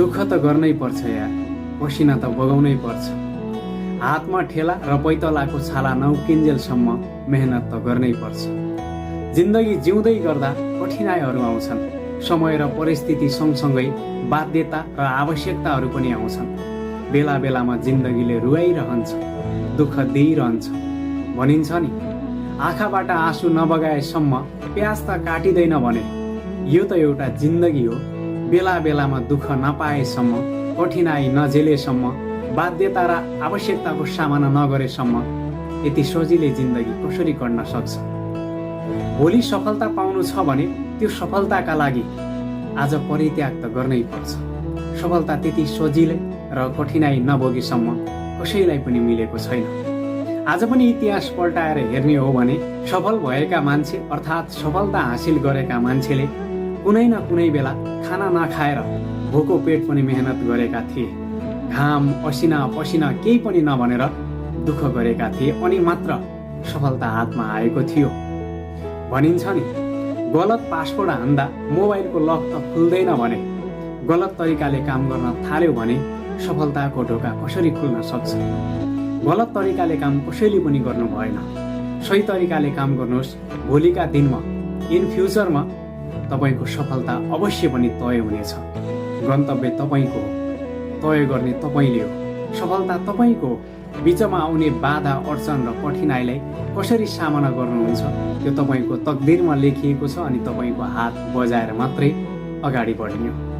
दुःख त गर्नै पर्छ यार, पसिना त बगाउनै पर्छ। हातमा ठेला र पैतलाको छाला नउकिन्जेलसम्म मेहनत त गर्नै पर्छ। जिन्दगी जिउँदै गर्दा कठिनाइहरू आउँछन्। समय र परिस्थिति सँगसँगै बाध्यता र आवश्यकताहरू पनि आउँछन्। बेला बेलामा जिन्दगीले रुवाइरहन्छ, दुःख दिइरहन्छ। भनिन्छ नि, आँखाबाट आँसु नबगाएसम्म प्याज त काटिँदैन भने। यो त एउटा जिन्दगी हो। बेला बेलामा दुःख नपाएसम्म, कठिनाइ नझेलेसम्म, बाध्यता र आवश्यकताको सामना नगरेसम्म यति सजिलै जिन्दगी कसरी कट्न सक्छ? भोलि सफलता पाउनु छ भने त्यो सफलताका लागि आज परित्याग त गर्नै पर्छ। सफलता त्यति सजिलै र कठिनाइ नभोगेसम्म कसैलाई पनि मिलेको छैन। आज पनि इतिहास पल्टाएर हेर्ने हो भने सफल भएका मान्छे अर्थात् सफलता हासिल गरेका मान्छेले कुनै न कुनै बेला खाना नखाएर भोको पेट पनि मेहनत गरेका थिए। घाम असिना पसिना केही पनि नभनेर दुःख गरेका थिए अनि मात्र सफलता हातमा आएको थियो। भनिन्छ नि, गलत पासवर्ड हान्दा मोबाइलको लक त खुल्दैन भने गलत तरिकाले काम गर्न थाल्यो भने सफलताको ढोका कसरी खुल्न सक्छ? गलत तरिकाले काम कसैले पनि गर्नु भएन। सही तरिकाले काम गर्नुहोस्। भोलिका दिनमा इन फ्युचरमा तपाईँको सफलता अवश्य पनि तय हुनेछ। गन्तव्य तपाईँको हो, तय गर्ने तपाईँले हो, सफलता तपाईँको हो। बिचमा आउने बाधा अडचन र कठिनाइलाई कसरी सामना गर्नुहुन्छ त्यो तपाईँको तकदिरमा लेखिएको छ अनि तपाईँको हात बजाएर मात्रै अगाडि बढ्ने हो।